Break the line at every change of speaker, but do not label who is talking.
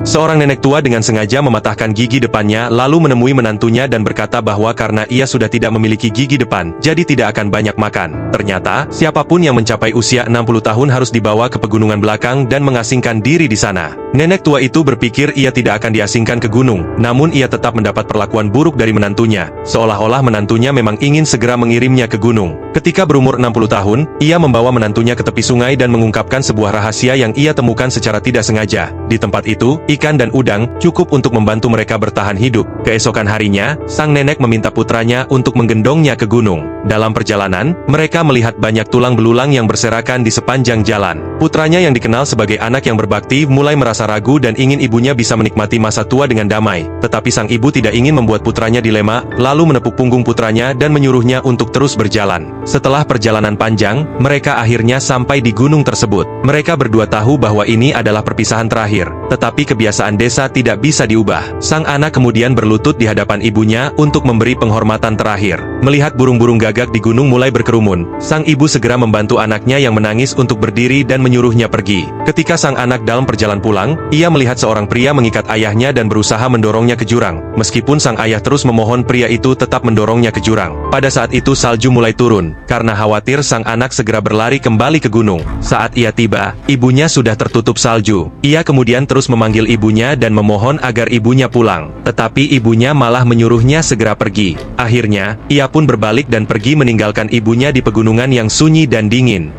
Seorang nenek tua dengan sengaja mematahkan gigi depannya lalu menemui menantunya dan berkata bahwa karena ia sudah tidak memiliki gigi depan, jadi tidak akan banyak makan. Ternyata, siapapun yang mencapai usia 60 tahun harus dibawa ke pegunungan belakang dan mengasingkan diri di sana. Nenek tua itu berpikir ia tidak akan diasingkan ke gunung, namun ia tetap mendapat perlakuan buruk dari menantunya, seolah-olah menantunya memang ingin segera mengirimnya ke gunung. Ketika berumur 60 tahun, ia membawa menantunya ke tepi sungai dan mengungkapkan sebuah rahasia yang ia temukan secara tidak sengaja. Di tempat itu, ikan dan udang cukup untuk membantu mereka bertahan hidup. Keesokan harinya, sang nenek meminta putranya untuk menggendongnya ke gunung. Dalam perjalanan, mereka melihat banyak tulang belulang yang berserakan di sepanjang jalan. Putranya yang dikenal sebagai anak yang berbakti mulai merasa ragu dan ingin ibunya bisa menikmati masa tua dengan damai. Tetapi sang ibu tidak ingin membuat putranya dilema, lalu menepuk punggung putranya dan menyuruhnya untuk terus berjalan. Setelah perjalanan panjang, mereka akhirnya sampai di gunung tersebut. Mereka berdua tahu bahwa ini adalah perpisahan terakhir, tetapi kebiasaan desa tidak bisa diubah. Sang anak kemudian berlutut di hadapan ibunya untuk memberi penghormatan terakhir. Melihat burung-burung gagak di gunung mulai berkerumun, sang ibu segera membantu anaknya yang menangis untuk berdiri dan menyuruhnya pergi. Ketika sang anak dalam perjalanan pulang, ia melihat seorang pria mengikat ayahnya dan berusaha mendorongnya ke jurang. Meskipun sang ayah terus memohon, pria itu tetap mendorongnya ke jurang. Pada saat itu salju mulai turun. Karena khawatir, sang anak segera berlari kembali ke gunung. Saat ia tiba, ibunya sudah tertutup salju. Ia kemudian terus memanggil ibunya dan memohon agar ibunya pulang. Tetapi ibunya malah menyuruhnya segera pergi. Akhirnya, ia pun berbalik dan pergi meninggalkan ibunya di pegunungan yang sunyi dan dingin.